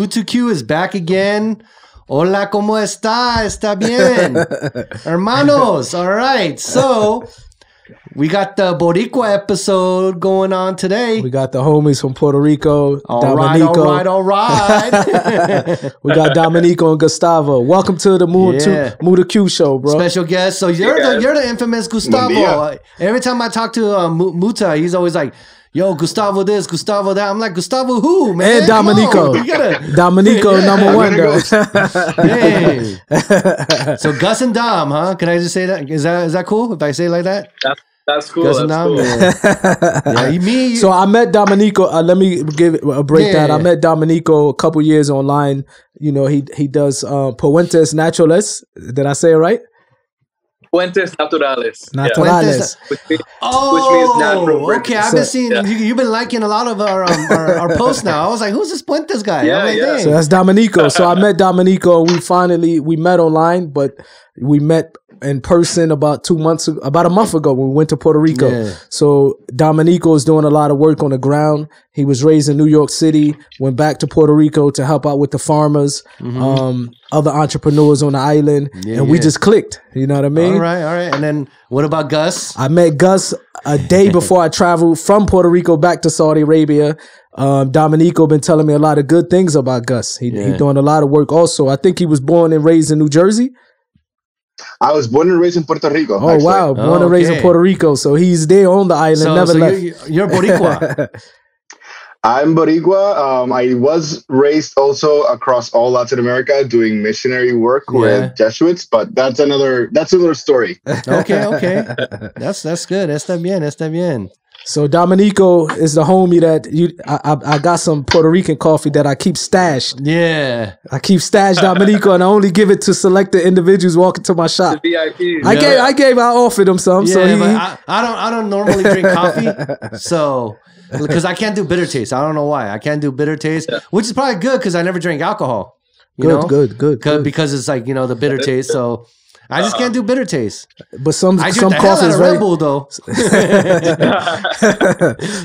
MU2Q is back again. Hola, ¿cómo está? ¿Está bien? Hermanos. All right. So, we got the Boriqua episode going on today. We got the homies from Puerto Rico. All right. We got Dominico and Gustavo. Welcome to the MU2Q show, bro. Special guest. So you're the infamous Gustavo. Every time I talk to MUTAH, he's always like, yo, Gustavo this, Gustavo that. I'm like, Gustavo who, man? And Dominico. Dominico, number one, though. Hey. So Gus and Dom, huh? Can I just say that? Is that cool if I say it like that? That's cool. Gus and Dom, yeah. So I met Dominico. Let me give it a breakdown. I met Dominico a couple years online. You know, he does Puentes Naturales. Did I say it right? Puentes Naturales. Naturales. Yeah. Which means natural. Okay, I've been seeing, you've been liking a lot of our posts now. I was like, who's this Puentes guy? Yeah. So that's Dominico. So I met Dominico. We met online, but we met in person about a month ago when we went to Puerto Rico. Yeah. So Dominico is doing a lot of work on the ground. He was raised in New York City, went back to Puerto Rico to help out with the farmers, other entrepreneurs on the island, we just clicked. You know what I mean? All right. And then what about Gus? I met Gus a day before I traveled from Puerto Rico back to Saudi Arabia. Dominico been telling me a lot of good things about Gus. He doing a lot of work also. I think he was born and raised in New Jersey. I was born and raised in Puerto Rico. Oh, actually. Wow. Born and raised in Puerto Rico. So he's there on the island, never left. You're Boriqua. I'm Boriqua. I was raised also across all Latin America doing missionary work with Jesuits, but that's another story. Okay. That's good. Está bien. So Dominico is the homie that I got some Puerto Rican coffee that I keep stashed. Yeah. I keep stashed Dominico, and I only give it to selected individuals walking to my shop. The VIPs. I offered him some. Yeah, so I don't normally drink coffee. So because I can't do bitter taste. I don't know why. I can't do bitter taste, which is probably good because I never drink alcohol. Good. Because it's like, the bitter taste. So I just can't do bitter taste. But some coffee is Red Bull though.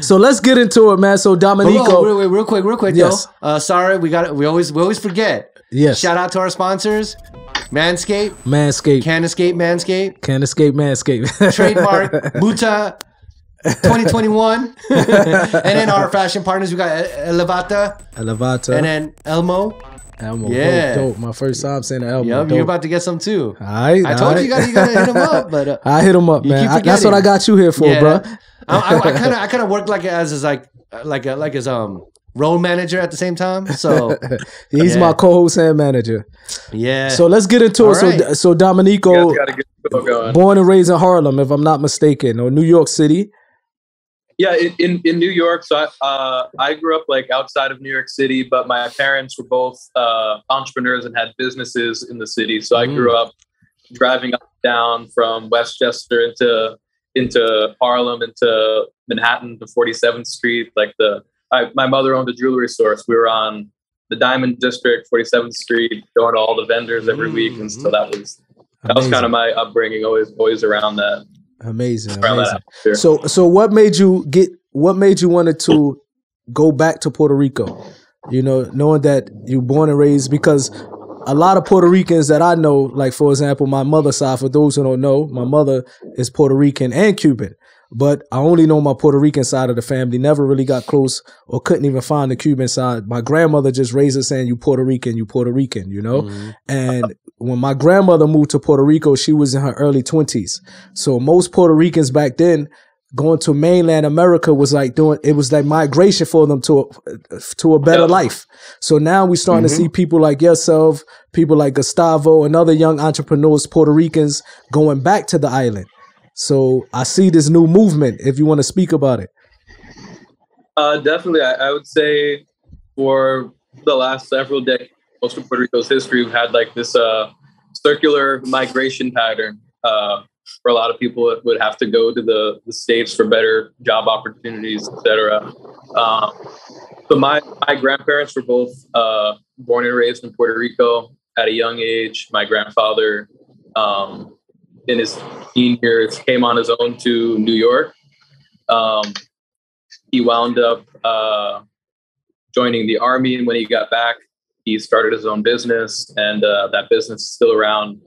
So let's get into it, man. So Dominico, real quick. Yes. Though. Sorry, we always forget. Yes. Shout out to our sponsors. Manscaped. Can't escape Manscaped. Trademark MUTAH 2021. And then our fashion partners, we got Elevata. And then Elmo. Yeah, dope. My first time saying Elmo. Yep, you're about to get some too. I told you gotta hit him up, but I hit him up, man. That's what I got you here for, bro. I kind of work like his role manager at the same time. So he's my co-host and manager. Yeah. So let's get into it. Right. So Dominico, born and raised in Harlem, if I'm not mistaken, or New York City. Yeah, in New York. So I grew up like outside of New York City, but my parents were both entrepreneurs and had businesses in the city. So I grew up driving up and down from Westchester into Harlem, into Manhattan, to 47th Street. My mother owned a jewelry store. So we were on the Diamond District, 47th Street, going to all the vendors every week, and so that was kind of my upbringing. Always around that. Amazing. So what made you wanted to go back to Puerto Rico? Knowing that you're born and raised, because a lot of Puerto Ricans that I know, like for example, my mother's side, for those who don't know, my mother is Puerto Rican and Cuban. But I only know my Puerto Rican side of the family, never really got close or couldn't even find the Cuban side. My grandmother just raised us saying, you Puerto Rican, And when my grandmother moved to Puerto Rico, she was in her early 20s. So most Puerto Ricans back then going to mainland America was like migration for them to a better life. So now we're starting to see people like yourself, people like Gustavo and other young entrepreneurs, Puerto Ricans, going back to the island. So I see this new movement, if you want to speak about it. Definitely. I would say for the last several decades, most of Puerto Rico's history, we've had like this circular migration pattern where a lot of people would have to go to the States for better job opportunities, etc. So my grandparents were both born and raised in Puerto Rico at a young age. My grandfather, in his teen years, came on his own to New York. He wound up joining the army, and when he got back, he started his own business, and that business is still around,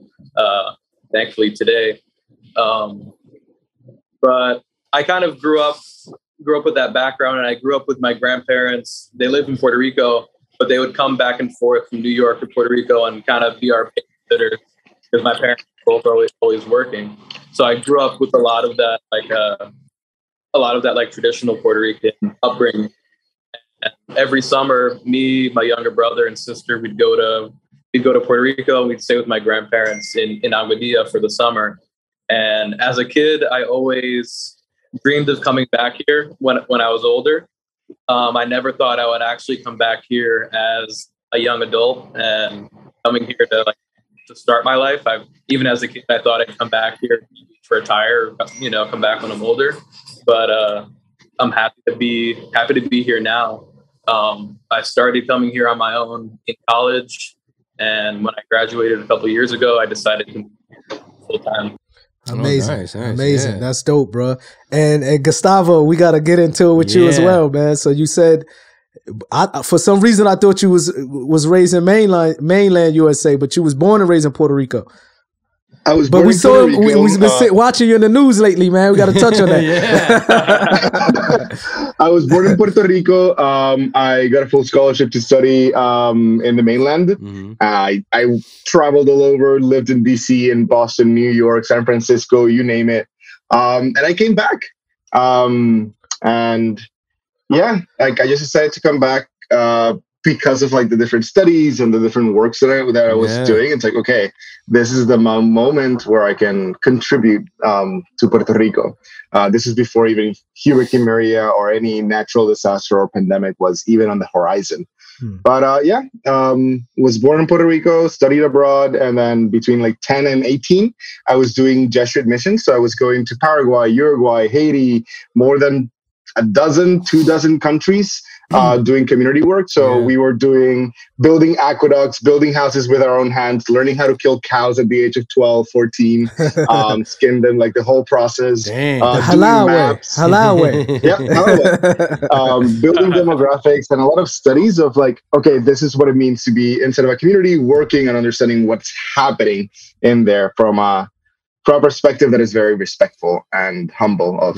thankfully today. But I kind of grew up with that background, and I grew up with my grandparents. They lived in Puerto Rico, but they would come back and forth from New York to Puerto Rico and kind of be our babysitters because my parents were both always working. So I grew up with a lot of that, like traditional Puerto Rican upbringing. And every summer, me, my younger brother and sister, we'd go to Puerto Rico, and we'd stay with my grandparents in Aguadilla for the summer. And as a kid, I always dreamed of coming back here when I was older. I never thought I would actually come back here as a young adult and coming here to start my life. Even as a kid, I thought I'd come back here to retire, come back when I'm older. But I'm happy to be here now. I started coming here on my own in college, and when I graduated a couple of years ago, I decided to move full time. Amazing. Nice, amazing. Yeah. That's dope, bro. And Gustavo, we got to get into it with you as well, man. So you said, for some reason, I thought you was raised in mainland USA, but you was born and raised in Puerto Rico. I was but born we in saw Puerto Rico. We've been watching you in the news lately, man. We got to touch on that. I was born in Puerto Rico. I got a full scholarship to study in the mainland. Mm-hmm. I traveled all over, lived in DC, in Boston, New York, San Francisco, you name it. And I came back. And yeah, I just decided to come back because of the different studies and the different works that I was doing. It's okay, this is the moment where I can contribute to Puerto Rico. This is before even Hurricane Maria or any natural disaster or pandemic was even on the horizon. But was born in Puerto Rico, studied abroad, and then between 10 and 18, I was doing Jesuit missions. So I was going to Paraguay, Uruguay, Haiti, more than 24 countries, doing community work. So we were building aqueducts, building houses with our own hands, learning how to kill cows at the age of 12, 14, skin them, the whole process. The halal way. Halal way. Yeah, halal way. Building demographics and a lot of studies of okay, this is what it means to be inside of a community, working and understanding what's happening in there from a perspective that is very respectful and humble of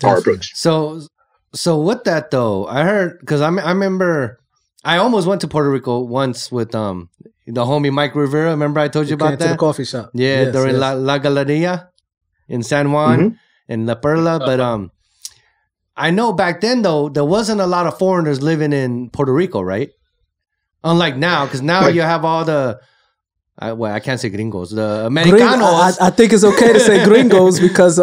our approach. So with that though, I heard, because I remember I almost went to Puerto Rico once with the homie Mike Rivera. Remember I told you about that? To the coffee shop. Yeah, during La Galeria in San Juan and La Perla. But I know back then though, there wasn't a lot of foreigners living in Puerto Rico, right? Unlike now, because now you have all the I can't say gringos, the Americanos. I think it's okay to say gringos because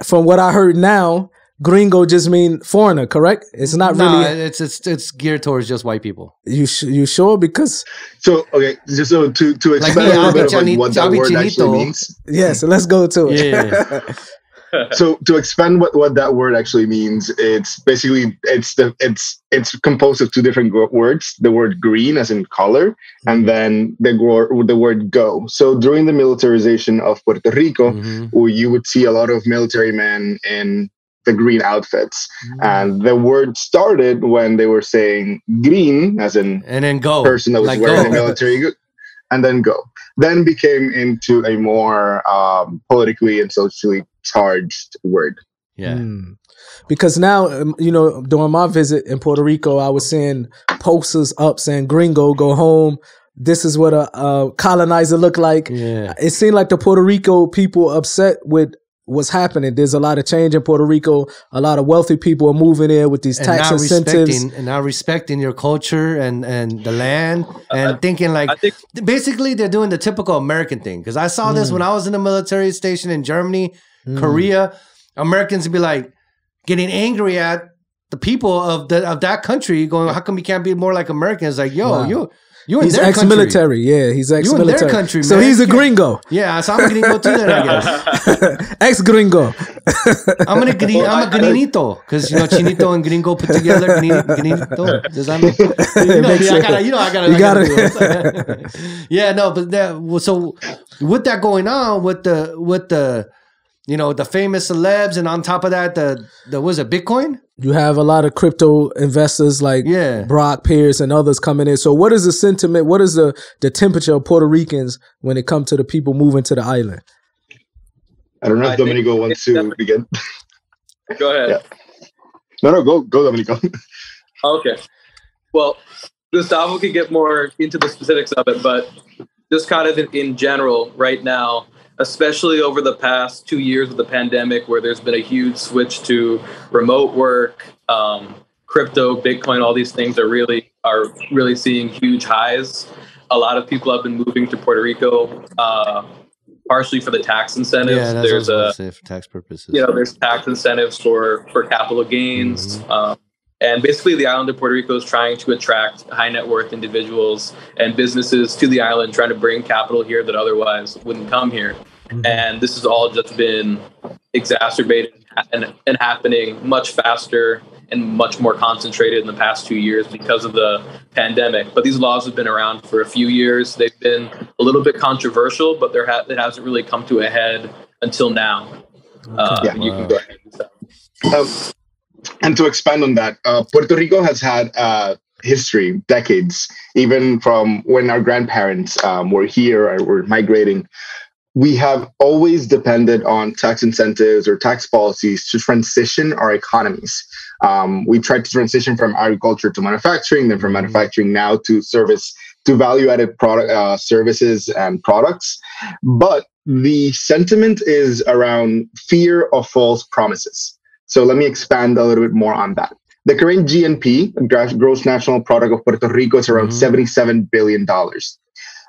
from what I heard now, gringo just mean foreigner, correct? It's not really. It's geared towards just white people. You sure? Because just so to explain a little bit of what that word actually means. Yeah, so let's go to it. Yeah. So to expand what that word actually means, it's basically it's composed of two different words. The word green as in color, and then the word go. So during the militarization of Puerto Rico, you would see a lot of military men in the green outfits. And the word started when they were saying green as in and then go person that was wearing the military and then go. Then became into a more politically and socially charged word. Yeah. Because now, during my visit in Puerto Rico, I was seeing posters up saying gringo, go home. This is what a colonizer looked like. Yeah. It seemed like the Puerto Rico people upset with what's happening. There's a lot of change in Puerto Rico. A lot of wealthy people are moving in with these tax incentives. And not respecting your culture and the land and thinking basically they're doing the typical American thing. Because I saw this when I was in a military station in Germany, Korea. Americans would be getting angry at the people of that country going, how come you can't be more like Americans? He's ex-military. Yeah, he's ex-military. You in their country, man. So he's a gringo. Yeah, so I'm a gringo too then, I guess. Ex-gringo. I'm a grinito. Because, chinito and gringo put together. Grinito. Does that mean? I gotta. Yeah, no, but so with that going on, with the the famous celebs, and on top of that, the was it Bitcoin? You have a lot of crypto investors like Brock Pierce and others coming in. So what is the sentiment? What is the temperature of Puerto Ricans when it comes to the people moving to the island? I don't know if Domenico wants to begin. Go ahead. Yeah. No, go Domenico. Okay. Well, Gustavo could get more into the specifics of it, but just kind of in general right now, especially over the past 2 years of the pandemic, where there's been a huge switch to remote work, crypto, Bitcoin, all these things are really seeing huge highs. A lot of people have been moving to Puerto Rico, partially for the tax incentives. Yeah, that's what I was going to say, for tax purposes. There's tax incentives for capital gains. And basically the island of Puerto Rico is trying to attract high net worth individuals and businesses to the island, trying to bring capital here that otherwise wouldn't come here. And this has all just been exacerbated and happening much faster and much more concentrated in the past 2 years because of the pandemic. But these laws have been around for a few years. They've been a little bit controversial, but it hasn't really come to a head until now. You can go ahead. And to expand on that, Puerto Rico has had history, decades, even from when our grandparents were here or were migrating. We have always depended on tax incentives or tax policies to transition our economies. We tried to transition from agriculture to manufacturing, then from manufacturing now to value-added product services and products. But the sentiment is around fear of false promises. So let me expand a little bit more on that. The current GNP, gross national product of Puerto Rico, is around $77 billion.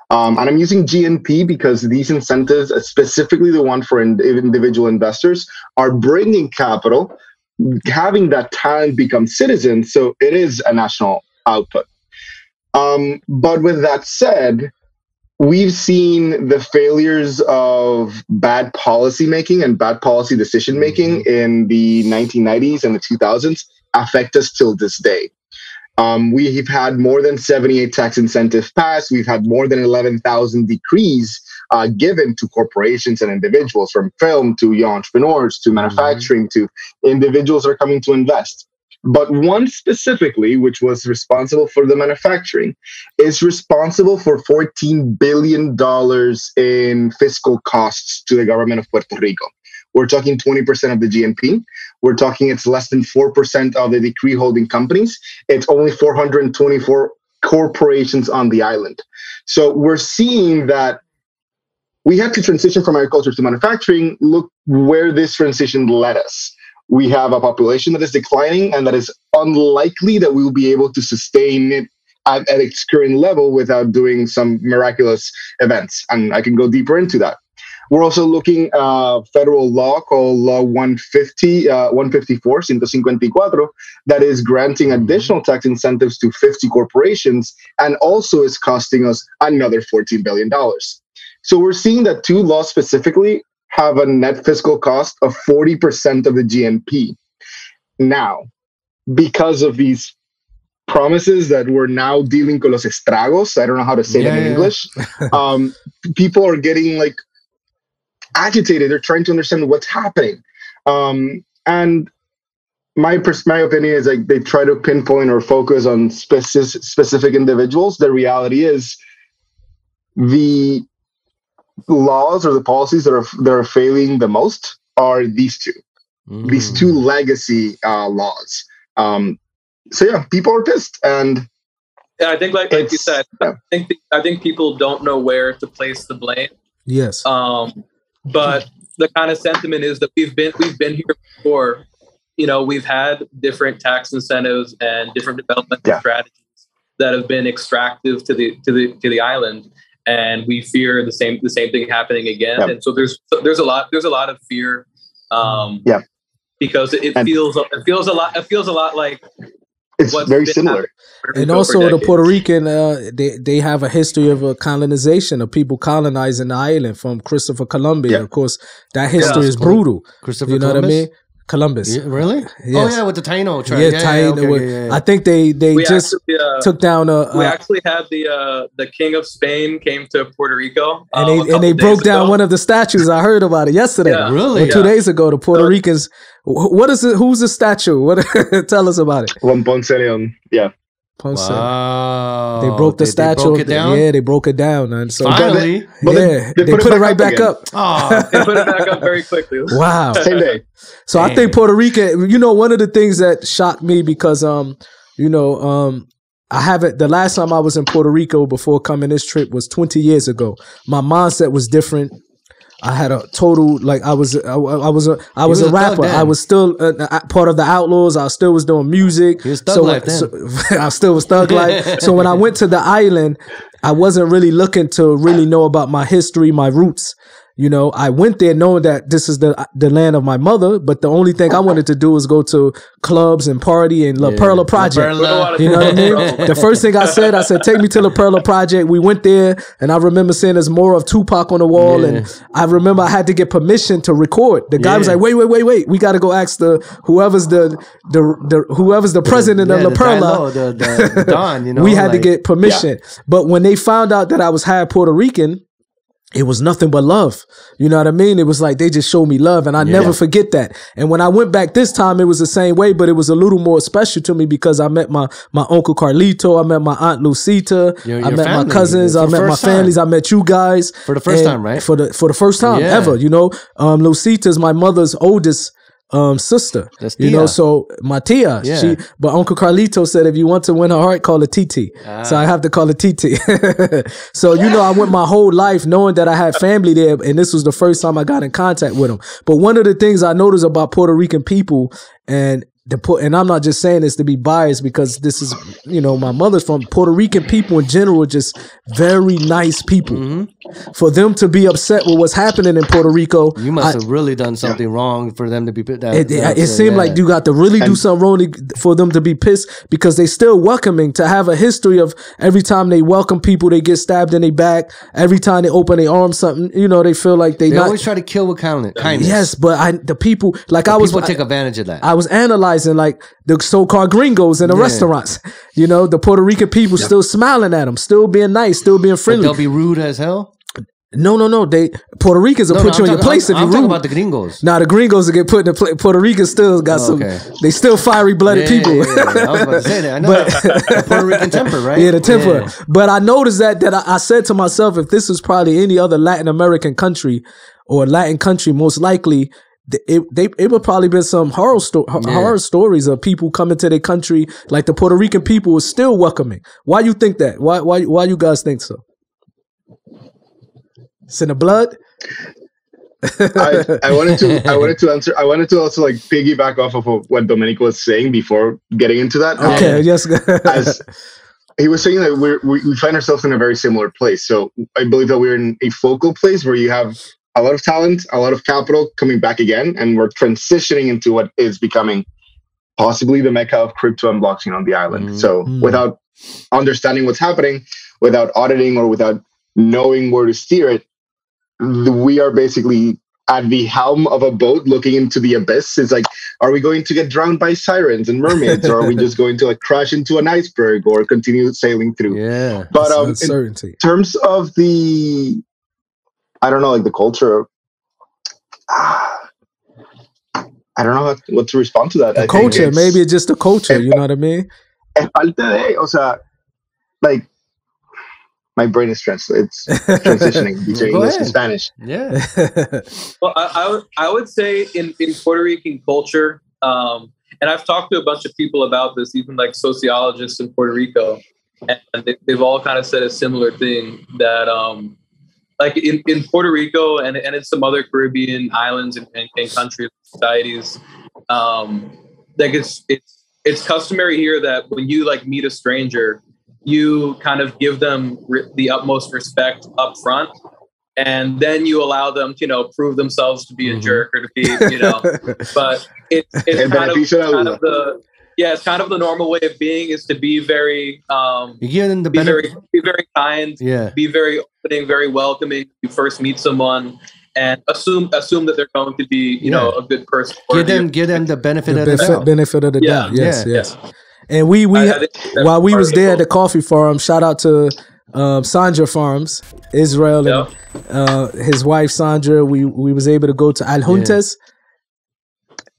And I'm using GNP because these incentives, specifically the one for individual investors, are bringing capital, having that talent become citizens. So it is a national output. But with that said, we've seen the failures of bad policy making and bad policy decision making in the 1990s and the 2000s affect us till this day. We've had more than 78 tax incentives passed. We've had more than 11,000 decrees given to corporations and individuals, from film to young entrepreneurs to manufacturing to individuals that are coming to invest. But one specifically, which was responsible for the manufacturing, is responsible for $14 billion in fiscal costs to the government of Puerto Rico. We're talking 20% of the GNP. We're talking it's less than 4% of the decree holding companies. It's only 424 corporations on the island. So we're seeing that we had to transition from agriculture to manufacturing. Look where this transition led us. We have a population that is declining, and that is unlikely that we will be able to sustain it at its current level without doing some miraculous events. And I can go deeper into that. We're also looking at federal law called Law 154, that is granting additional tax incentives to 50 corporations and also is costing us another $14 billion. So we're seeing that two laws specifically have a net fiscal cost of 40% of the GNP. Now, because of these promises that we're now dealing con los estragos, I don't know how to say that in English, people are getting agitated. They're trying to understand what's happening. And my opinion is they try to pinpoint or focus on specific individuals. The reality is the laws or the policies that are failing the most are these two legacy laws. So people are pissed, and I think like you said, I think people don't know where to place the blame. Yes. But the kind of sentiment is that we've been here before. We've had different tax incentives and different development strategies that have been extractive to the island. And we fear the same thing happening again. And so there's a lot of fear, because it feels a lot like it's very similar. And also the Puerto Rican, they have a history of a colonization of people colonizing the island from Christopher Columbus. Of course, that history is brutal. Christopher Columbus? What I mean? Columbus. Yeah, really? Yes. Oh yeah, with the Taino tribe. Yeah, Taino. I think they just actually, took down we actually had the King of Spain came to Puerto Rico, and they broke down one of the statues. I heard about it yesterday. Yeah. Really? Or 2 days ago, the Puerto Ricans. What is it? Who's the statue? What? Tell us about it. Juan Ponce Leon. Yeah. Ponce. Wow. They broke the statue. They broke it down? Yeah, they broke it down. And so finally, they put it right back up. Oh, they put it back up very quickly. Wow. Same day. So I think Puerto Rican, one of the things that shocked me because, I haven't, the last time I was in Puerto Rico before coming this trip was 20 years ago. My mindset was different. I had a total, like I was a rapper. I was still part of the Outlaws. I still was doing music. You was thug life then. I still was thug life. So when I went to the island, I wasn't really looking to really know about my history, my roots. I went there knowing that this is the land of my mother, but the only thing I wanted to do was go to clubs and party and La Perla Project. You know what I mean? The first thing I said, take me to La Perla Project. We went there, and I remember seeing there's more of Tupac on the wall, and I remember I had to get permission to record. The guy was like, wait, we got to go ask whoever's the president of La Perla. The Don, we had to get permission. Yeah. But when they found out that I was half Puerto Rican, it was nothing but love. You know what I mean? It was like they just showed me love, and I never forget that. And when I went back this time, it was the same way, but it was a little more special to me because I met my Uncle Carlito, I met my Aunt Lucita, I met my cousins, I met my families, I met you guys. For the first time, right? For the first time ever, Lucita's my mother's oldest sister. That's so my tia, but Uncle Carlito said if you want to win her heart, call her Titi. So I have to call her Titi. So I went my whole life knowing that I had family there, and this was the first time I got in contact with them. But one of the things I noticed about Puerto Rican people, and I'm not just saying this to be biased because this is, my mother's from Puerto Rican people in general, just very nice people. Mm-hmm. For them to be upset with what's happening in Puerto Rico, you must have really done something wrong for them to be pissed. It seemed like you got to really do something wrong for them to be pissed because they still welcoming, to have a history of every time they welcome people, they get stabbed in their back. Every time they open their arms, something, they feel like they always try to kill with kindness. Yes, but the people take advantage of that. I was analyzing like the so-called gringos in the restaurants, the Puerto Rican people still smiling at them, still being nice, still being friendly. But they'll be rude as hell. No. Puerto Ricans will put you in your place if you're rude. I'm talking about the gringos. Now the gringos will get put in the place. Puerto Ricans still got they still fiery blooded people. Yeah. I was about to say that. I know. The Puerto Rican temper, right? Yeah, the temper. Yeah. But I noticed that I said to myself, if this was probably any other Latin American country or Latin country, most likely it would probably been some horror stories of people coming to their country, like the Puerto Rican people were still welcoming. Why you think that? Why you guys think so? It's in the blood. I wanted to answer. I wanted to also like piggyback off of what Domenico was saying before getting into that. Okay, yes. As he was saying that we find ourselves in a very similar place. So I believe that we're in a focal place where you have a lot of talent, a lot of capital coming back again, and we're transitioning into what is becoming possibly the mecca of crypto and blockchain on the island. So without understanding what's happening, without auditing or without knowing where to steer it, we are basically at the helm of a boat looking into the abyss. It's like, are we going to get drowned by sirens and mermaids, or are we just going to like crash into an iceberg or continue sailing through? Yeah, but in terms of the, I don't know, like the culture. I don't know what to respond to that. The culture, maybe it's just the culture. You know what I mean? Es parte de, o sea, like my brain is transitioning between English and Spanish. Yeah. Well, I would say in Puerto Rican culture, and I've talked to a bunch of people about this, even like sociologists in Puerto Rico, and they've all kind of said a similar thing that. Like in Puerto Rico and in some other Caribbean islands and countries, societies, like it's customary here that when you like meet a stranger, you kind of give them the utmost respect up front, and then you allow them to, prove themselves to be a jerk or to be, but it's kind of Yeah, it's kind of the normal way of being is to be very you give them the be very kind, be very opening, very welcoming. You first meet someone and assume that they're going to be, you know, a good person. Give them the benefit of the doubt. Benefit of the doubt. Yes. And we while we was there at the coffee farm, shout out to Sandra Farms, Israel, and his wife Sandra. We was able to go to Al Juntes.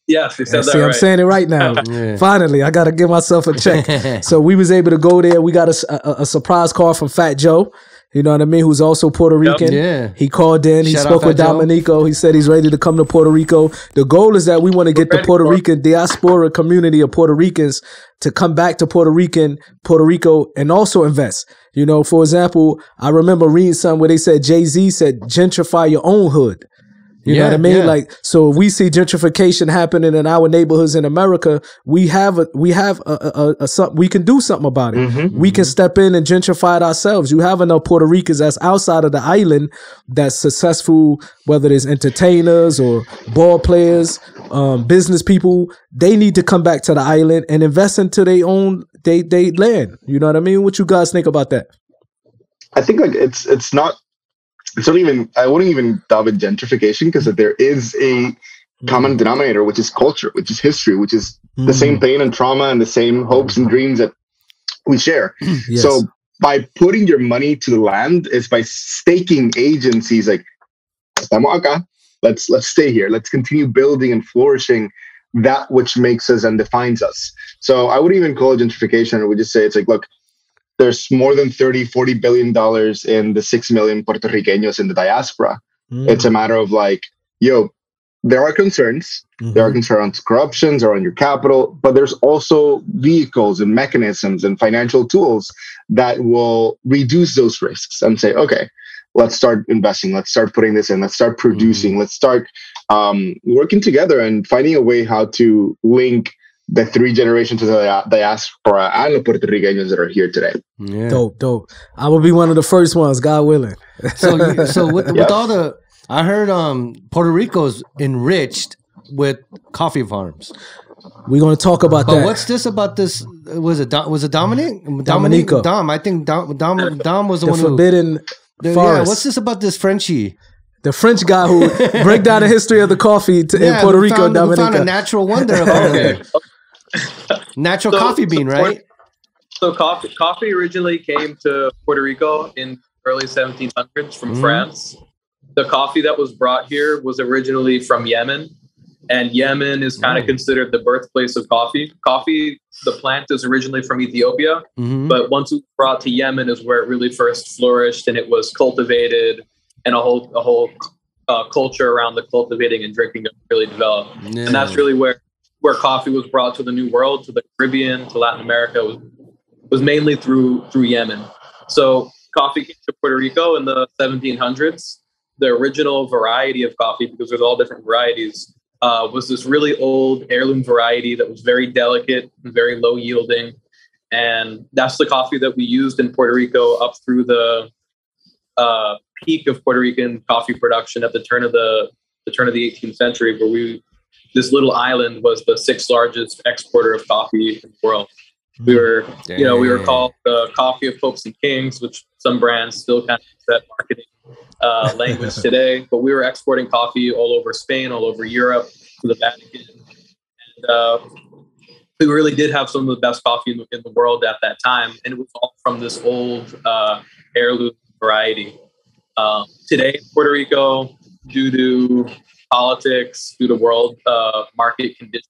Yes, you said that right. I'm saying it right now. Finally, I got to give myself a check. So we was able to go there. We got a surprise call from Fat Joe, you know what I mean, who's also Puerto Rican. Yeah. He called in. He spoke with Dominico. He said he's ready to come to Puerto Rico. The goal is that we want to get the Puerto Rican diaspora community of Puerto Ricans to come back to Puerto Rico, and also invest. You know, for example, I remember reading something where they said Jay-Z said, gentrify your own hood. You know what I mean? Like, so we see gentrification happening in our neighborhoods in America. We have we can do something about it. We can step in and gentrify it ourselves. You have enough Puerto Ricans that's outside of the island that's successful, whether it's entertainers or ball players, business people. They need to come back to the island and invest into their own they land. You know what I mean? What you guys think about that? I think like it's not even, I wouldn't even dub it gentrification, because there is a common denominator, which is culture, which is history, which is the same pain and trauma and the same hopes and dreams that we share. Yes. So by putting your money to the land is by staking agencies like, estamos acá, let's stay here. Let's continue building and flourishing that which makes us and defines us. So I wouldn't even call it gentrification. I would just say it's like, look, there's more than $40 billion in the 6 million Puerto Ricanos in the diaspora. It's a matter of like, there are concerns. There are concerns, corruptions around your capital, but there's also vehicles and mechanisms and financial tools that will reduce those risks and say, okay, let's start investing. Let's start putting this in. Let's start producing. Let's start working together and finding a way how to link the 3 generations of the diaspora and the Puerto Ricanos that are here today. Yeah. Dope. I will be one of the first ones, God willing. So with all the, I heard Puerto Rico's enriched with coffee farms. We're going to talk about that. But what's this about this? Was it Dominic? Dominico. Dom. I think Dom was the one forbidden who... forest. Yeah, what's this about this Frenchie? The French guy who break down the history of the coffee in Puerto Rico. Dominico found a natural wonder about it. Natural coffee bean, right? So coffee originally came to Puerto Rico in early 1700s from France. The coffee that was brought here was originally from Yemen, and Yemen is kind of considered the birthplace of coffee. Coffee, the plant, is originally from Ethiopia, but once it was brought to Yemen is where it really first flourished, and it was cultivated, and a whole culture around the cultivating and drinking really developed. And that's really where coffee was brought to the New World, to the Caribbean, to Latin America, was mainly through Yemen. So coffee came to Puerto Rico in the 1700s. The original variety of coffee, because there's all different varieties, was this really old heirloom variety that was very delicate and very low yielding. And that's the coffee that we used in Puerto Rico up through the peak of Puerto Rican coffee production at the turn of the 18th century, where this little island was the 6th largest exporter of coffee in the world. We were, we were called the coffee of popes and kings, which some brands still kind of use that marketing language today. But we were exporting coffee all over Spain, all over Europe, to the Vatican. And we really did have some of the best coffee in the world at that time. And it was all from this old heirloom variety. Today, in Puerto Rico, due to politics, due to world market conditions,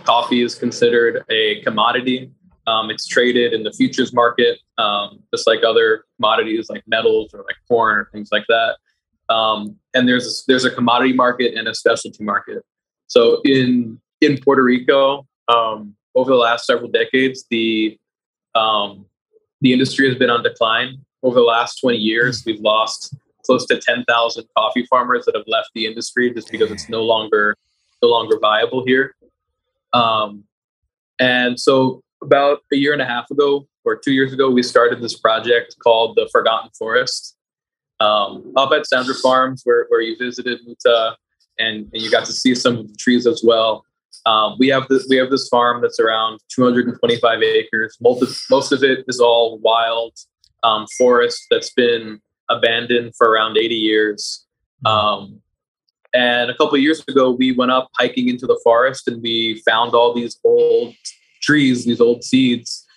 coffee is considered a commodity. It's traded in the futures market, just like other commodities like metals or like corn or things like that. And there's a commodity market and a specialty market. So in Puerto Rico, over the last several decades, the industry has been on decline. Over the last 20 years, we've lost close to 10,000 coffee farmers that have left the industry just because it's no longer viable here. And so about a year and a half ago or 2 years ago, we started this project called the Forgotten Forest up at Sandra Farms, where you visited MUTAH and you got to see some of the trees as well. We have this farm that's around 225 acres. Most of it is all wild forest that's been abandoned for around 80 years. And a couple of years ago, we went up hiking into the forest and we found all these old trees, these old seedlings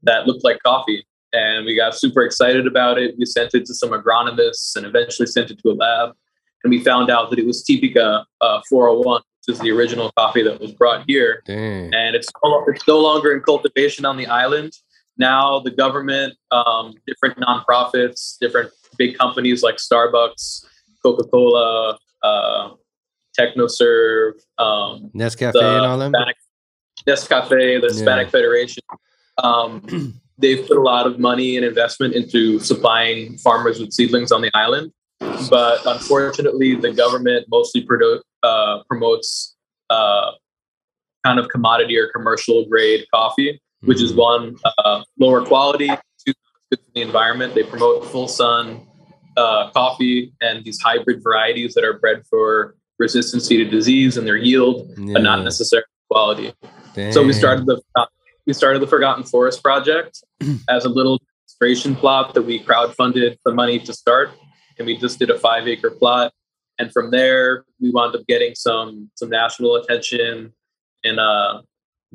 that looked like coffee. And we got super excited about it. We sent it to some agronomists and eventually sent it to a lab. And we found out that it was Typica 401, which is the original coffee that was brought here. Dang. And it's no longer in cultivation on the island. Now the government, different nonprofits, different big companies like Starbucks, Coca-Cola, TechnoServe, Nescafe and all them? Nescafe, the Hispanic Federation. They've put a lot of money and investment into supplying farmers with seedlings on the island. But unfortunately, the government mostly promotes kind of commodity or commercial grade coffee, which is one, lower quality, two, good for the environment. They promote full sun coffee and these hybrid varieties that are bred for resistance to disease and their yield, but not necessarily quality. Dang. So we started the Forgotten Forest Project as a little demonstration plot that we crowdfunded the money to start. And we just did a 5-acre plot. And from there, we wound up getting some national attention in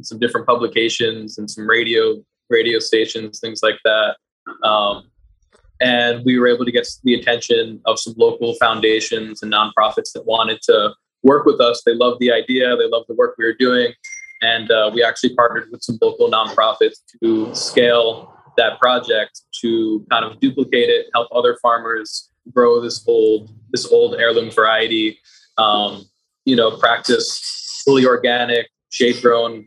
some different publications and some radio stations, things like that. And we were able to get the attention of some local foundations and nonprofits that wanted to work with us. They loved the idea. They loved the work we were doing. And we actually partnered with some local nonprofits to scale that project to kind of duplicate it, help other farmers grow this old heirloom variety, practice fully organic, shade-grown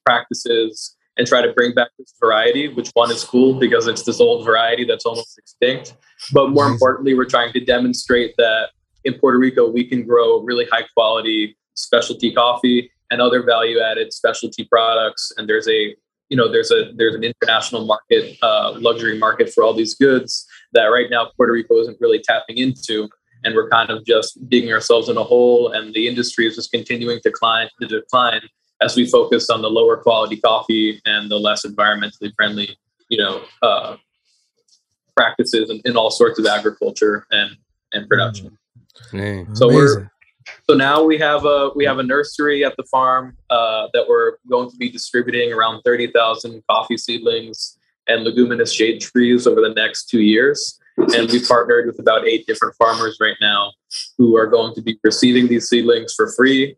practices, and try to bring back this variety, which one is cool because it's this old variety that's almost extinct. But more importantly, we're trying to demonstrate that in Puerto Rico, we can grow really high-quality specialty coffee and other value-added specialty products. And there's an international market, luxury market for all these goods that right now Puerto Rico isn't really tapping into. And we're kind of just digging ourselves in a hole, and the industry is just continuing to decline as we focus on the lower quality coffee and the less environmentally friendly, practices in all sorts of agriculture and production. So now we have a nursery at the farm that we're going to be distributing around 30,000 coffee seedlings and leguminous shade trees over the next 2 years. And we've partnered with about 8 different farmers right now who are going to be receiving these seedlings for free.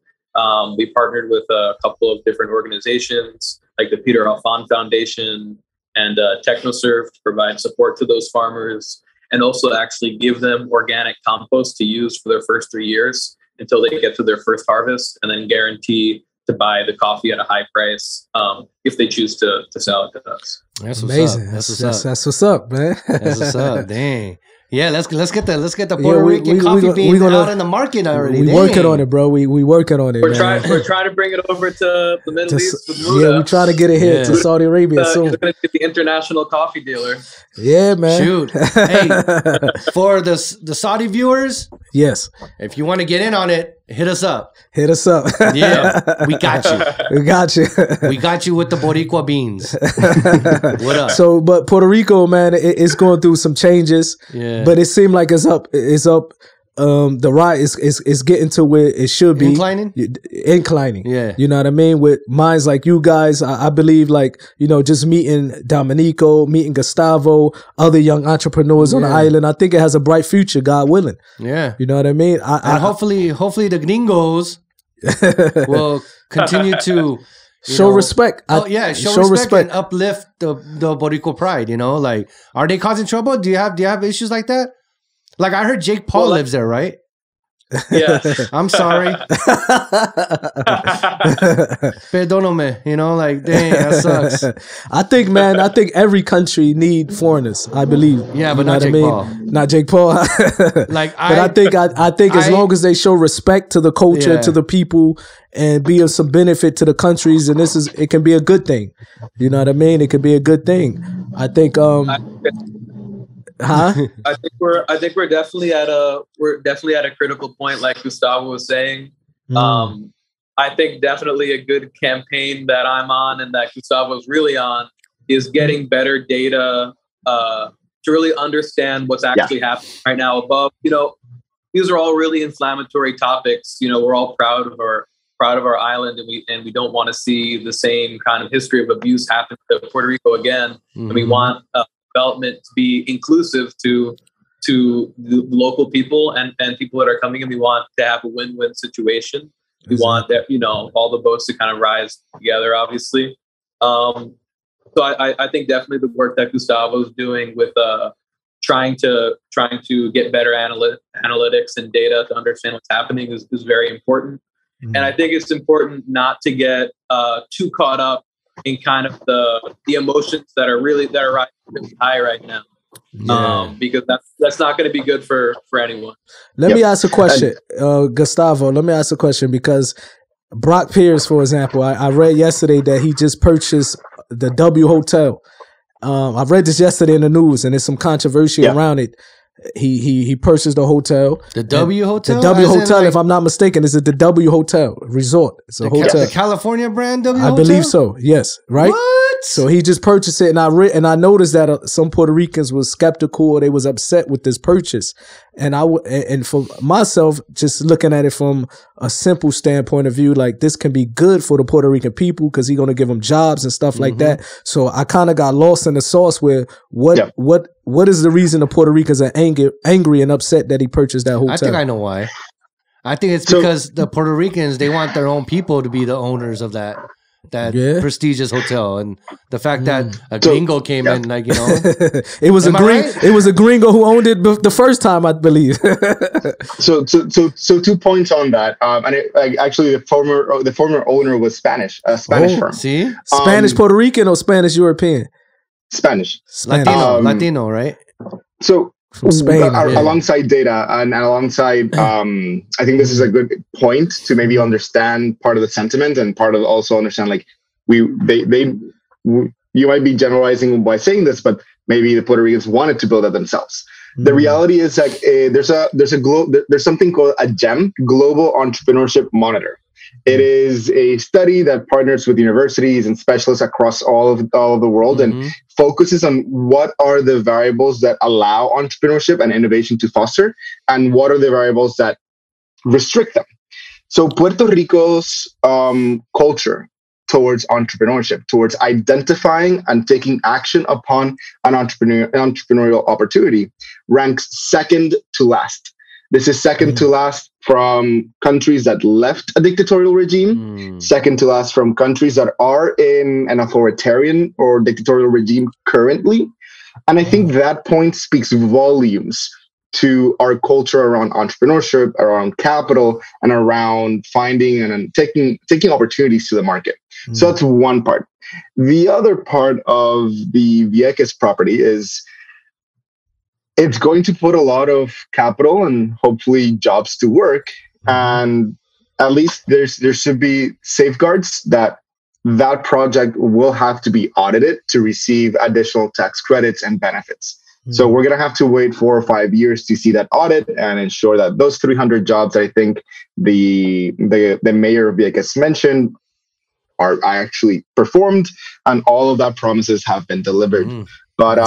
We partnered with a couple of different organizations like the Peter Alfon Foundation and TechnoServe to provide support to those farmers, and also actually give them organic compost to use for their first 3 years until they get to their first harvest, and then guarantee to buy the coffee at a high price if they choose to sell it to us. That's amazing. That's what's up, man. That's what's up. Dang. Yeah, let's get the Puerto Rican coffee bean out in the market already. We working on it, bro. We working on it. We're trying to bring it over to the Middle East. With MUTAH. Yeah, we try to get it here to Saudi Arabia soon. You're going to get the international coffee dealer. Yeah, man. Shoot. Hey, for the Saudi viewers, yes, if you want to get in on it, hit us up. Hit us up. Yeah, we got you. We got you. We got you with the Boriqua beans. What up? So, but Puerto Rico, man, it's going through some changes. Yeah. But it seemed like it's up. It's up. The ride is getting to where it should be. Inclining. Yeah. You know what I mean? With minds like you guys, I believe, like, just meeting Dominico, meeting Gustavo, other young entrepreneurs on the island. I think it has a bright future, God willing. Yeah. You know what I mean? And hopefully the gringos will continue to show respect. Show respect and uplift the Boricua pride. Like, are they causing trouble? Do you have issues like that? Like, I heard Jake Paul lives there, right? Yeah. I'm sorry. Perdóname. Like, dang, that sucks. I think every country need foreigners, I believe. Yeah, but not Jake Paul. Not Jake Paul. Like, I think as long as they show respect to the culture, to the people, and be of some benefit to the countries, and it can be a good thing. You know what I mean? It can be a good thing. I think I think we're definitely at a critical point, like Gustavo was saying. I think definitely a good campaign that I'm on and that Gustavo's really on is getting better data to really understand what's actually happening right now above. These are all really inflammatory topics. We're all proud of our island, and we don't want to see the same kind of history of abuse happen to Puerto Rico again. And we want development to be inclusive to the local people and people that are coming in. We want to have a win-win situation. We want that, all the boats to kind of rise together, obviously. So I think definitely the work that Gustavo's doing with trying to get better analytics and data to understand what's happening is very important. And I think it's important not to get too caught up in kind of the emotions that are rising really high right now. Because that's not going to be good for anyone. Let me ask a question, Gustavo. Let me ask a question, because Brock Pierce, for example, I read yesterday that he just purchased the W Hotel. I read this yesterday in the news, and there's some controversy around it. He purchased the hotel. The W Hotel? The W Hotel, if I'm not mistaken, is it the W Hotel Resort? It's a hotel. The California brand W Hotel? I believe so, yes. Right? What? So he just purchased it, and I noticed that some Puerto Ricans was skeptical, or they was upset with this purchase. And for myself, just looking at it from a simple standpoint of view, like, this can be good for the Puerto Rican people because he's going to give them jobs and stuff like that. So I kind of got lost in the sauce where what is the reason the Puerto Ricans are angry and upset that he purchased that hotel? I think I know why. I think it's because the Puerto Ricans, they want their own people to be the owners of that prestigious hotel, and the fact that a gringo came in, like, it was a gringo who owned it the first time, I believe. so 2 points on that. And actually, the former owner was Spanish, a Spanish firm. See, Spanish Puerto Rican or Spanish European? Spanish. Latino, right? So from Spain, alongside data and alongside, I think this is a good point to maybe understand part of the sentiment and part of also understand, like, you might be generalizing by saying this, but maybe the Puerto Ricans wanted to build it themselves. The reality is that there's something called a GEM, Global Entrepreneurship Monitor. It is a study that partners with universities and specialists across all of the world and focuses on what are the variables that allow entrepreneurship and innovation to foster, and what are the variables that restrict them. So Puerto Rico's culture towards entrepreneurship, towards identifying and taking action upon an entrepreneurial opportunity, ranks second to last. This is second to last from countries that left a dictatorial regime, second to last from countries that are in an authoritarian or dictatorial regime currently. And I think that point speaks volumes to our culture around entrepreneurship, around capital, and around finding and taking opportunities to the market. So that's one part. The other part of the Vieques property is it's going to put a lot of capital and hopefully jobs to work. And at least there should be safeguards that project will have to be audited to receive additional tax credits and benefits. So we're going to have to wait 4 or 5 years to see that audit and ensure that those 300 jobs, I think the mayor of Vieques mentioned, are actually performed, and all of that promises have been delivered. But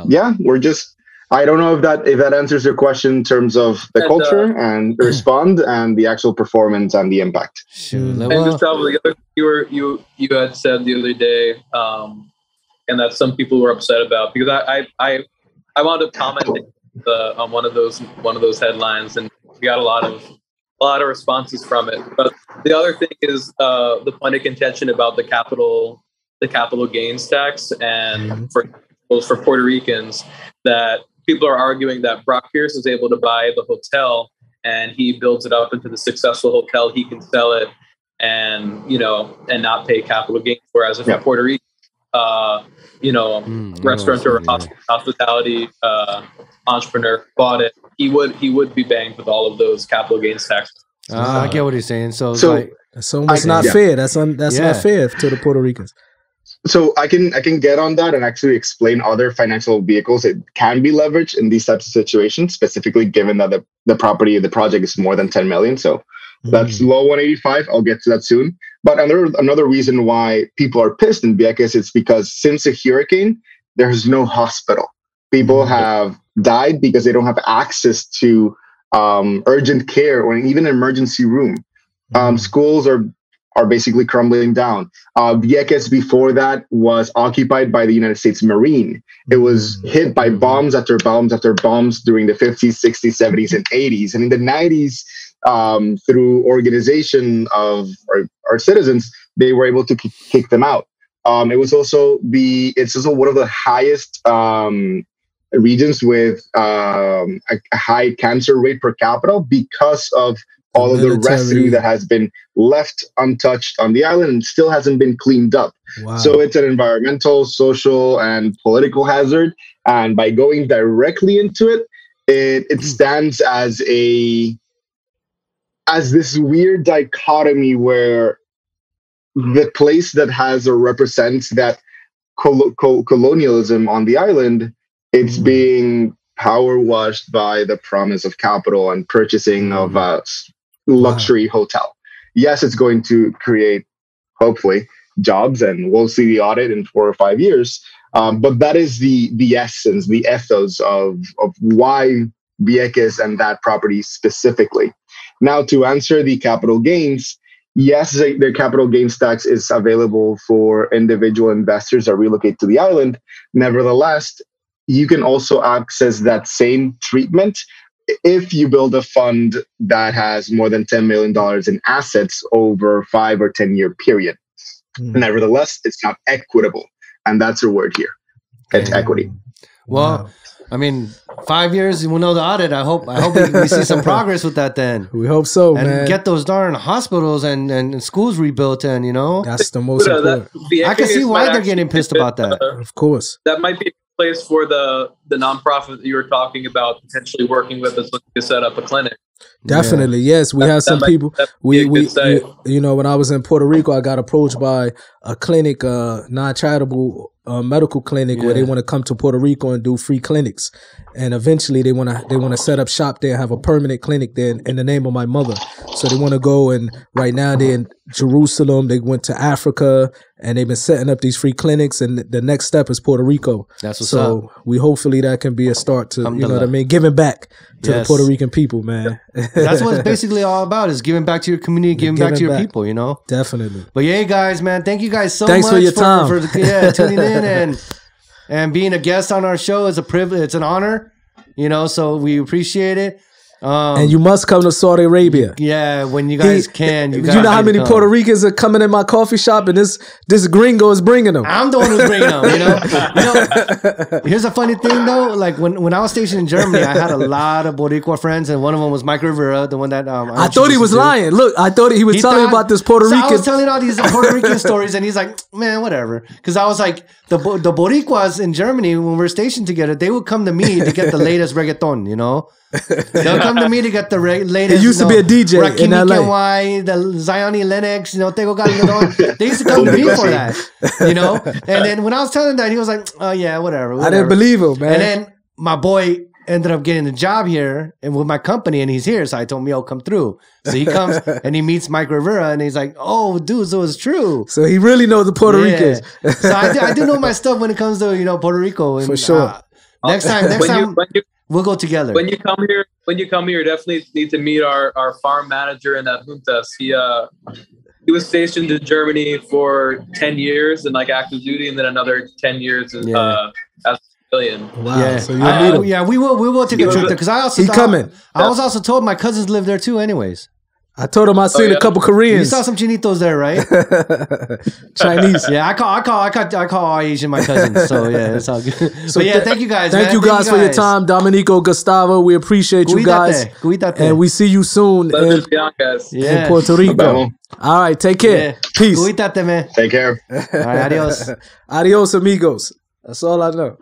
yeah, I don't know if that answers your question in terms of the culture and the respond and the actual performance and the impact. And Gustavo, the other thing you had said the other day, and that some people were upset about, because I wound up commenting on one of those headlines, and we got a lot of responses from it. But the other thing is the point of contention about the capital gains tax, and for Puerto Ricans, that people are arguing that Brock Pierce is able to buy the hotel and he builds it up into the successful hotel. He can sell it and not pay capital gains. Whereas if a Puerto Rican, restaurateur, hospitality entrepreneur bought it, he would be banged with all of those capital gains taxes. I get what he's saying. So it's not fair. That's not fair to the Puerto Ricans. So I can get on that and actually explain other financial vehicles that can be leveraged in these types of situations, specifically given that the project is more than 10 million. So That's low 185. I'll get to that soon. But another reason why people are pissed in Vieques is because since a hurricane, there's no hospital. People have died because they don't have access to urgent care or even an emergency room. Schools are basically crumbling down. Vieques before that was occupied by the United States Marine. It was hit by bombs after bombs after bombs during the 50s, 60s, 70s, and 80s. And in the 90s, through organization of our citizens, they were able to kick them out. It's also one of the highest regions with a high cancer rate per capita because of all of the residue that has been left untouched on the island and still hasn't been cleaned up. Wow. So it's an environmental, social, and political hazard. And by going directly into it, it stands as this weird dichotomy where the place that has or represents that colonialism on the island, it's being power washed by the promise of capital and purchasing of a luxury hotel. Yes, it's going to create, hopefully, jobs, and we'll see the audit in 4 or 5 years. But that is the essence, the ethos of why Vieques and that property specifically. Now, to answer the capital gains, yes, their capital gains tax is available for individual investors that relocate to the island. Nevertheless, you can also access that same treatment if you build a fund that has more than $10 million in assets over 5 or 10 year period. Nevertheless, it's not equitable. And that's the word here. It's equity. Well, I mean, 5 years, we'll know the audit. I hope we see some progress with that then. We hope so, and man. Get those darn hospitals and schools rebuilt and, That's the most important. I can see why they're getting pissed about that. Of course. That might be a place for the nonprofit that you were talking about potentially working with us looking to set up a clinic. Definitely, yes. We have some people. We when I was in Puerto Rico, I got approached by a clinic, non-charitable medical clinic, where they want to come to Puerto Rico and do free clinics, and eventually they want to set up shop there and have a permanent clinic there in the name of my mother. So they want to go, and right now they're in Jerusalem. They went to Africa, and they've been setting up these free clinics. And the next step is Puerto Rico. That's what's up. So we hopefully that can be a start to giving back to the Puerto Rican people, man. That's what it's basically all about, is giving back to your community, giving back to your people, Definitely. But yeah, guys, man, thank you guys so much. Thanks for your time. For tuning in and being a guest on our show is a privilege. It's an honor, so we appreciate it. And you must come to Saudi Arabia. Yeah, when you guys can. You know how many Puerto Ricans are coming in my coffee shop, and this gringo is bringing them. I'm the one who's bringing them. Here's a funny thing though. Like when I was stationed in Germany, I had a lot of Boriqua friends, and one of them was Mike Rivera, the one that I thought he was lying. Look, I thought he was telling about this Puerto Rican. I was telling all these Puerto Rican stories, and he's like, man, whatever. Because I was like, the Boricuas in Germany, when we were stationed together, they would come to me to get the latest reggaeton. They'll come to me to get the latest. It used to be a DJ in LA. The Zioni Lennox, Tego Calderón. They used to come to me for that, And then when I was telling that, he was like, "Oh yeah, whatever." I didn't believe him, man. And then my boy ended up getting a job here and with my company, and he's here. So I told him, "Yo, come through." So he comes and he meets Mike Rivera, and he's like, "Oh, dude, so it's true." So he really knows the Puerto Ricans. So I do know my stuff when it comes to Puerto Rico. And, for sure. Next time. We'll go together. When you come here, you definitely need to meet our farm manager in that juntas. He was stationed in Germany for 10 years in active duty, and then another 10 years as a civilian. Wow! Yeah. So you'll meet him. Yeah, we will take a trip there because I was also told my cousins live there too. Anyways. I told him I seen a couple Koreans. You saw some chinitos there, right? Chinese. Yeah, I call all Asian my cousins. So yeah, it's all good. So thank you guys. Thank you guys for your time, Dominico, Gustavo. We appreciate you guys, and we see you soon in Puerto Rico. All right, take care. Peace. Cuídate, man. Take care. All right, adios. Adios, amigos. That's all I know.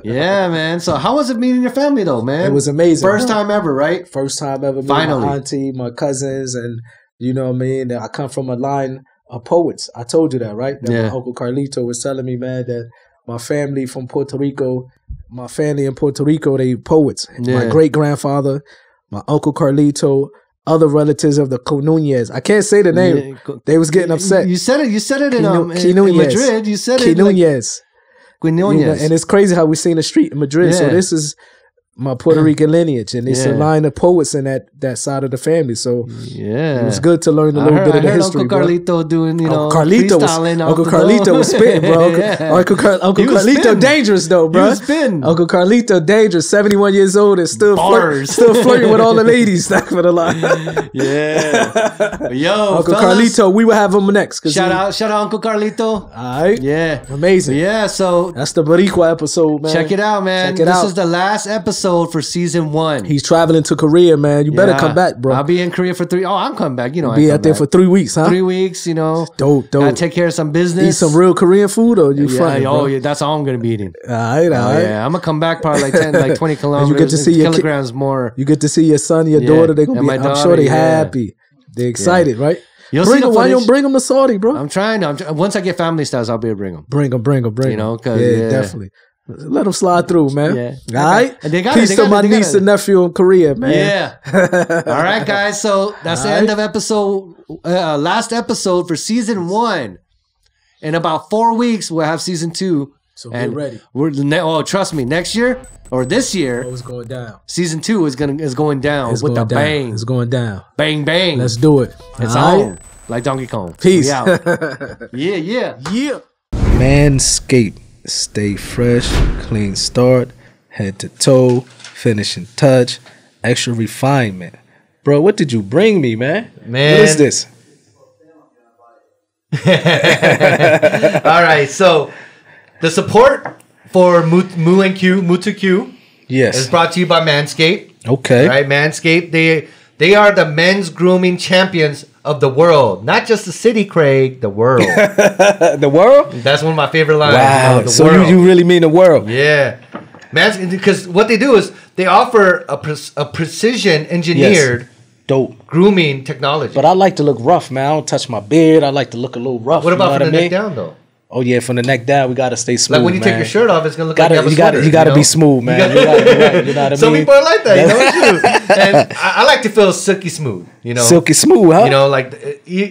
Yeah, man. So how was it meeting your family though, man? It was amazing. First time ever, right? First time ever meeting my auntie, my cousins, and you know what I mean? I come from a line of poets. I told you that, right? That my Uncle Carlito was telling me, man, that my family from Puerto Rico, my family in Puerto Rico, they poets. My great-grandfather, my Uncle Carlito, other relatives of the Quinonez. I can't say the name. They was getting upset. You said it. You said it in Madrid. You said it. Quinonez. Quinonez. And it's crazy how we seen the street in Madrid. So this is my Puerto Rican lineage, and it's a line of poets in that side of the family. So it was good to learn a little bit of the history. Uncle Carlito doing, Uncle Carlito was spitting, bro. Uncle Carlito dangerous though, bro. He was spitting. Uncle Carlito dangerous, 71 years old, and still flirting with all the ladies. Not for the line. Yo, Uncle Carlito, we will have him next. Shout out Uncle Carlito. All right, amazing. Yeah, so that's the Boriqua episode, man. Check it out, man. This is the last episode for season 1. He's traveling to Korea, man. You better come back, bro. I'll be in Korea for 3. Oh, I'm coming back. Be out there for 3 weeks, huh? 3 weeks, Dope. Gotta take care of some business. Eat some real Korean food, or you fronting, bro? Yeah, that's all I'm gonna be eating. All right. Yeah, I'm gonna come back probably like 20 kilometers. You get to see kilograms more. You get to see your son, your daughter. They're gonna be. I'm sure they're happy. They're excited, right? Why you don't bring them to Saudi, bro? I'm trying. Once I get family status, I'll be able to bring them. Bring them. Definitely. Let them slide through, man. Yeah. All right. Peace to my niece and nephew in Korea, man. Yeah. All right, guys. So that's the end of episode. Last episode for season 1. In about 4 weeks, we'll have season 2. So get ready. Trust me. Next year or this year, it's going down. Season 2 is going down with the bang. It's going down. Bang bang. Let's do it. It's on like Donkey Kong. Peace. Yeah. Manscaped. Stay fresh, clean start, head to toe, finishing touch, extra refinement. Bro, what did you bring me, man? What is this? All right, so the support for MU2Q is brought to you by Manscaped. Okay. All right, Manscaped, they are the men's grooming champions of the world, not just the city, Craig. The world. The world. That's one of my favorite lines. Wow. So you really mean the world? Yeah, man. Because what they do is they offer a precision engineered, dope grooming technology. But I like to look rough, man. I don't touch my beard. I like to look a little rough. What about from the neck down, though? Oh yeah, from the neck down, we gotta stay smooth. Like when you take your shirt off, it's gonna look like you gotta be smooth, man. You're right. You know what I mean? Some people are like that, And I like to feel silky smooth, Silky smooth, huh? Like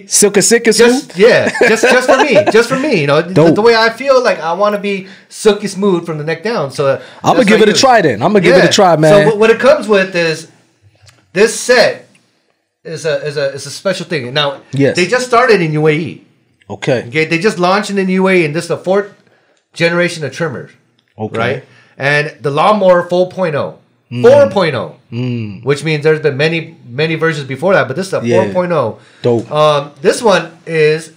silky smooth. Yeah, just for me, the way I feel, like I want to be silky smooth from the neck down. So I'm gonna give it a try then. I'm gonna give it a try, man. So what it comes with is this set is a special thing. Now, they just started in UAE. Okay. They just launched in the UAE, and this is the 4th generation of trimmers. Okay. Right? And the Lawnmower 4.0. 4.0. Which means there's been many versions before that, but this is a 4.0. Dope. This one is,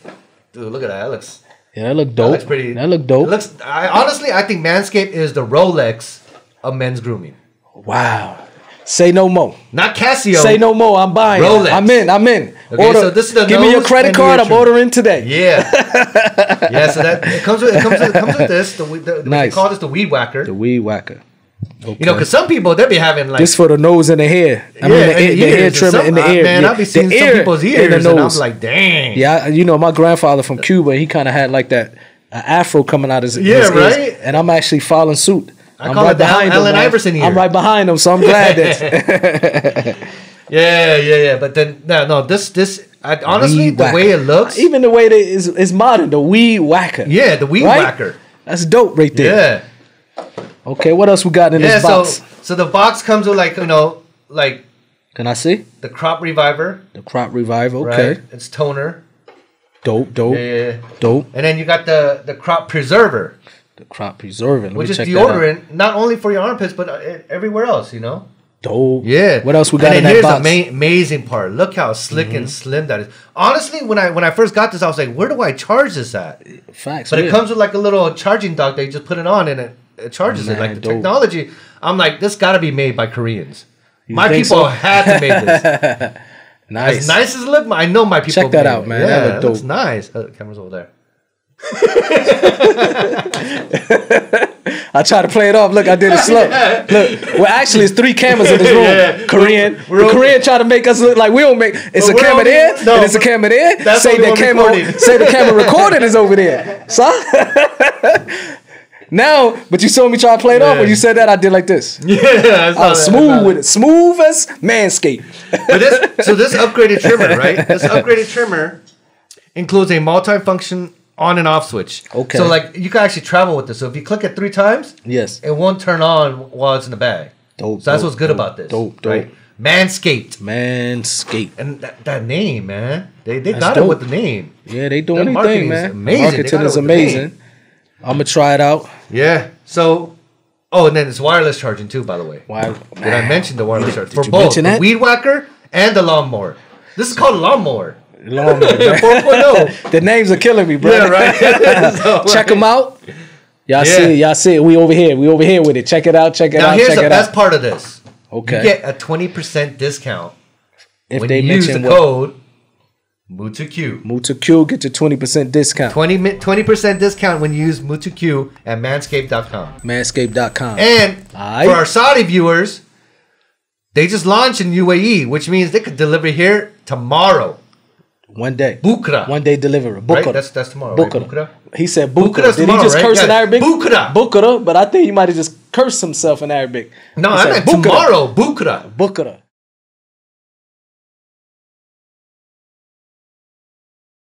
dude, look at that. That looks that look dope. That looks pretty. That look dope. Honestly, I think Manscaped is the Rolex of men's grooming. Wow. Say no more. Not Casio. Say no more. I'm buying. Rolex. I'm in. Okay, so this is the give me your credit card. I'm ordering today. Yeah. So that it comes with this. Nice. They call this the weed whacker. The weed whacker. Okay. Because some people they be having like this for the nose and the hair. I mean the hair trimmer in the ear. Man, I'll be seeing some people's ears, and I'm like, dang. Yeah, my grandfather from Cuba, he kind of had like that afro coming out his right. ears, and I'm actually following suit. I'm right behind him. Allen Iverson here. I'm right behind him, so I'm glad that. Yeah. But then no, this honestly the way it looks, even the way that is modern, the weed whacker. Yeah, the weed whacker. That's dope right there. Yeah. Okay, what else we got in this box? So the box comes with like. Can I see the crop reviver? The crop reviver. Okay. Right? It's toner. Dope. Yeah. Dope. And then you got the crop preserver. The crop preserving, which is deodorant, not only for your armpits but everywhere else. Dope. Yeah. What else we got in that box? Here's the amazing part. Look how slick and slim that is. Honestly, when I first got this, I was like, where do I charge this at? Facts. But it comes with like a little charging dock that you just put it on and it charges it. Like the technology, I'm like, this got to be made by Koreans. My people had to make this. Nice. As nice as it looked, I know my people. Check that out, man. Yeah, that looks nice. The camera's over there. I try to play it off. Look, I did it slow. Look, well, actually, it's 3 cameras in this room. Yeah. Korean. The Korean try to make us look like we don't make. It's a camera there, and it's a camera there. Say the camera recording is over there. So, Now, but you saw me try to play it off. When you said that, I did like this. Yeah, I was smooth with it. Smooth as Manscaped. So this upgraded trimmer, right? This upgraded trimmer includes a multi-function on and off switch. Okay. So like you can actually travel with this. So if you click it 3 times, yes, it won't turn on while it's in the bag. Dope. So that's what's good about this. Dope. Right? Manscaped. And that name, man. They got it with the name. Yeah, they doing anything, man. Amazing. Marketing is amazing. I'm gonna try it out. Yeah. So, and then it's wireless charging too, by the way. Did I mention the wireless charging? For both the weed whacker and the lawnmower. This is called a lawnmower. The 4.0. The names are killing me, bro. Yeah, right. Check them out. Y'all see it. We over here with it. Check it out. Now here's the best part of this. Okay. You get a 20% discount if when they you use the code MU2Q. MU2Q, get your 20% discount. 20% discount when you use MU2Q at manscaped.com. Manscaped.com. And for our Saudi viewers, they just launched in UAE, which means they could deliver here tomorrow. One day. Bukra. One day delivery. Bukra. Right? That's tomorrow. Bukra. Right? Bukra. He said Bukra. Did he just curse in Arabic? Bukra. Bukra. But I think he might have just cursed himself in Arabic. No, I meant tomorrow. Bukra. Bukra.